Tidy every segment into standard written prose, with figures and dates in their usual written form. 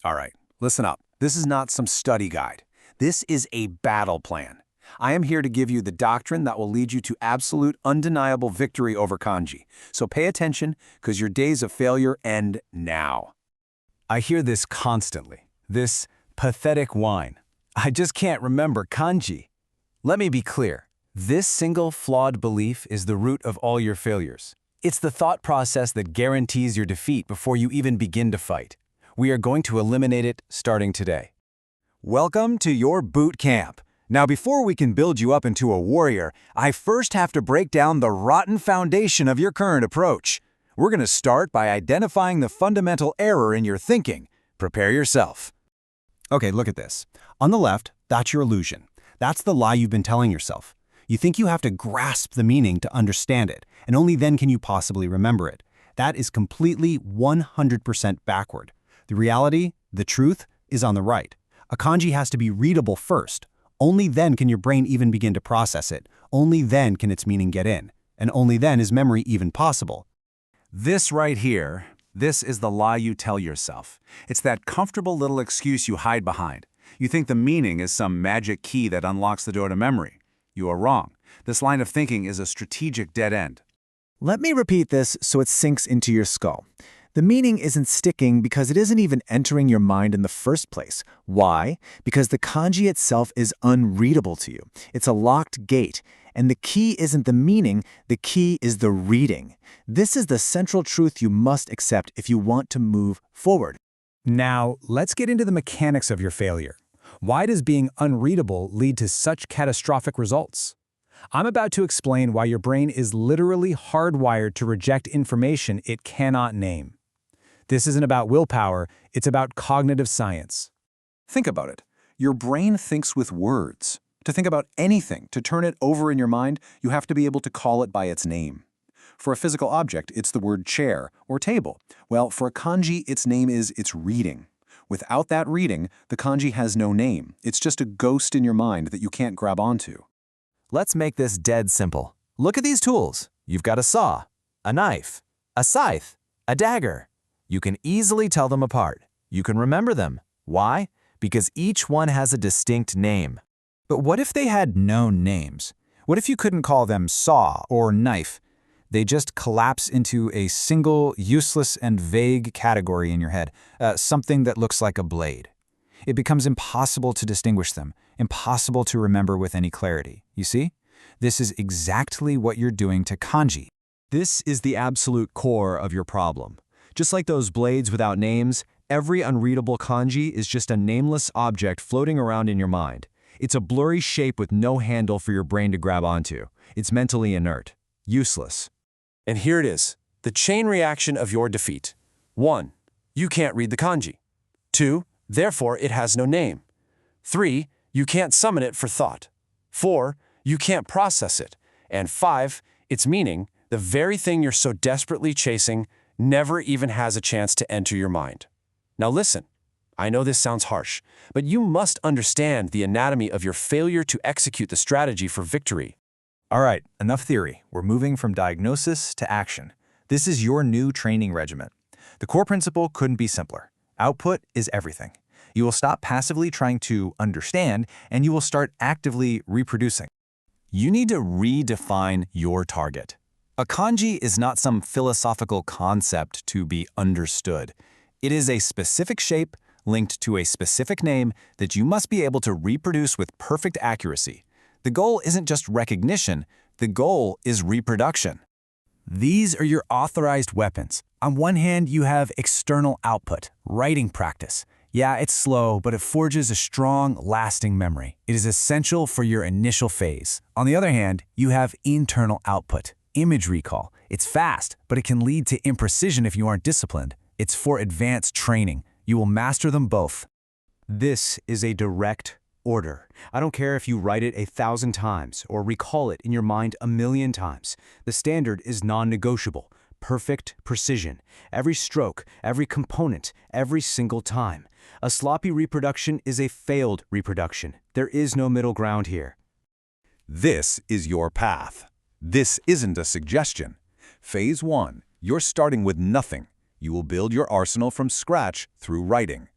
All right, listen up. This is not some study guide. This is a battle plan. I am here to give you the doctrine that will lead you to absolute, undeniable victory over Kanji. So pay attention, because your days of failure end now. I hear this constantly, this pathetic whine. I just can't remember kanji. Let me be clear. This single flawed belief is the root of all your failures. It's the thought process that guarantees your defeat before you even begin to fight. We are going to eliminate it starting today. Welcome to your boot camp. Now, before we can build you up into a warrior, I first have to break down the rotten foundation of your current approach. We're going to start by identifying the fundamental error in your thinking. Prepare yourself. Okay, look at this. On the left, that's your illusion. That's the lie you've been telling yourself. You think you have to grasp the meaning to understand it, and only then can you possibly remember it. That is completely 100% backward. The reality, the truth, is on the right. A kanji has to be readable first. Only then can your brain even begin to process it. Only then can its meaning get in. And only then is memory even possible. This right here, this is the lie you tell yourself. It's that comfortable little excuse you hide behind. You think the meaning is some magic key that unlocks the door to memory. You are wrong. This line of thinking is a strategic dead end. Let me repeat this so it sinks into your skull. The meaning isn't sticking because it isn't even entering your mind in the first place. Why? Because the kanji itself is unreadable to you. It's a locked gate. And the key isn't the meaning, the key is the reading. This is the central truth you must accept if you want to move forward. Now, let's get into the mechanics of your failure. Why does being unreadable lead to such catastrophic results? I'm about to explain why your brain is literally hardwired to reject information it cannot name. This isn't about willpower, it's about cognitive science. Think about it. Your brain thinks with words. To think about anything, to turn it over in your mind, you have to be able to call it by its name. For a physical object, it's the word chair or table. Well, for a kanji, its name is its reading. Without that reading, the kanji has no name. It's just a ghost in your mind that you can't grab onto. Let's make this dead simple. Look at these tools. You've got a saw, a knife, a scythe, a dagger. You can easily tell them apart. You can remember them. Why? Because each one has a distinct name. But what if they had no names? What if you couldn't call them saw or knife? They just collapse into a single, useless and vague category in your head, something that looks like a blade. It becomes impossible to distinguish them, impossible to remember with any clarity. You see? This is exactly what you're doing to kanji. This is the absolute core of your problem. Just like those blades without names, every unreadable kanji is just a nameless object floating around in your mind. It's a blurry shape with no handle for your brain to grab onto. It's mentally inert, useless. And here it is, the chain reaction of your defeat. 1. You can't read the kanji. 2. Therefore, it has no name. 3. You can't summon it for thought. 4. You can't process it. And 5. Its meaning, the very thing you're so desperately chasing, never even has a chance to enter your mind. Now listen. I know this sounds harsh, but you must understand the anatomy of your failure to execute the strategy for victory. All right, enough theory. We're moving from diagnosis to action. This is your new training regimen. The core principle couldn't be simpler. Output is everything. You will stop passively trying to understand, and you will start actively reproducing. You need to redefine your target. A kanji is not some philosophical concept to be understood. It is a specific shape linked to a specific name that you must be able to reproduce with perfect accuracy. The goal isn't just recognition, the goal is reproduction. These are your authorized weapons. On one hand, you have external output, writing practice. Yeah, it's slow, but it forges a strong, lasting memory. It is essential for your initial phase. On the other hand, you have internal output, image recall. It's fast, but it can lead to imprecision if you aren't disciplined. It's for advanced training. You will master them both. This is a direct order. I don't care if you write it 1,000 times or recall it in your mind 1,000,000 times. The standard is non-negotiable. Perfect precision. Every stroke, every component, every single time. A sloppy reproduction is a failed reproduction. There is no middle ground here. This is your path. This isn't a suggestion. Phase 1, you're starting with nothing. You will build your arsenal from scratch through writing.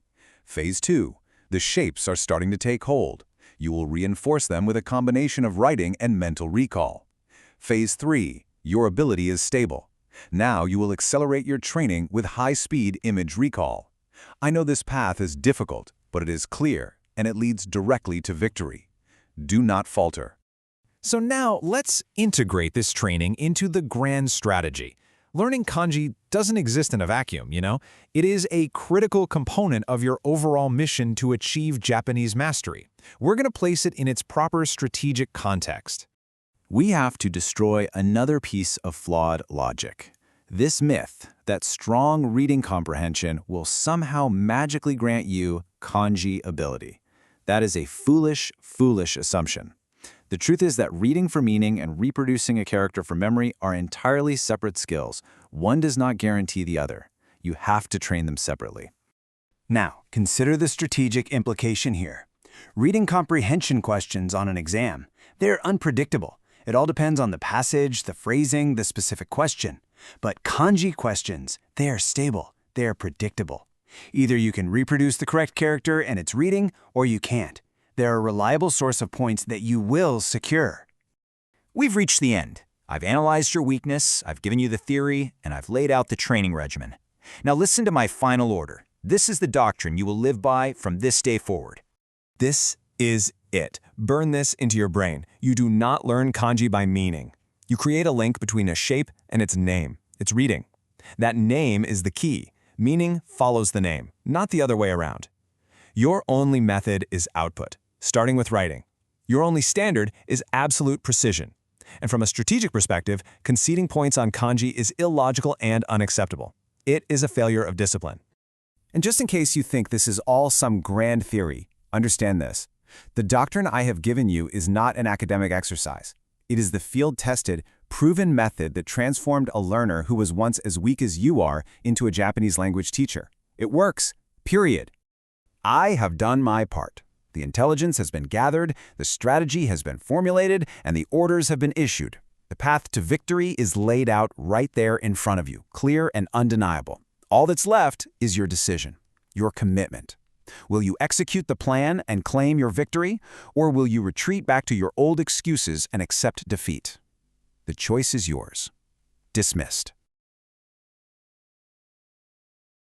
Phase 2. The shapes are starting to take hold. You will reinforce them with a combination of writing and mental recall. Phase 3. Your ability is stable. Now you will accelerate your training with high-speed image recall. I know this path is difficult, but it is clear, and it leads directly to victory. Do not falter. So now let's integrate this training into the grand strategy. Learning kanji doesn't exist in a vacuum, you know? It is a critical component of your overall mission to achieve Japanese mastery. We're going to place it in its proper strategic context. We have to destroy another piece of flawed logic. This myth that strong reading comprehension will somehow magically grant you kanji ability. That is a foolish, foolish assumption. The truth is that reading for meaning and reproducing a character for memory are entirely separate skills. One does not guarantee the other. You have to train them separately. Now, consider the strategic implication here. Reading comprehension questions on an exam, they're unpredictable. It all depends on the passage, the phrasing, the specific question. But kanji questions, they are stable, they are predictable. Either you can reproduce the correct character and its reading, or you can't. They're a reliable source of points that you will secure. We've reached the end. I've analyzed your weakness, I've given you the theory, and I've laid out the training regimen. Now listen to my final order. This is the doctrine you will live by from this day forward. This is it. Burn this into your brain. You do not learn kanji by meaning. You create a link between a shape and its name, its reading. That name is the key. Meaning follows the name, not the other way around. Your only method is output, starting with writing. Your only standard is absolute precision. And from a strategic perspective, conceding points on kanji is illogical and unacceptable. It is a failure of discipline. And just in case you think this is all some grand theory, understand this. The doctrine I have given you is not an academic exercise. It is the field-tested, proven method that transformed a learner who was once as weak as you are into a Japanese language teacher. It works, period. I have done my part. The intelligence has been gathered, the strategy has been formulated, and the orders have been issued. The path to victory is laid out right there in front of you, clear and undeniable. All that's left is your decision, your commitment. Will you execute the plan and claim your victory, or will you retreat back to your old excuses and accept defeat? The choice is yours. Dismissed.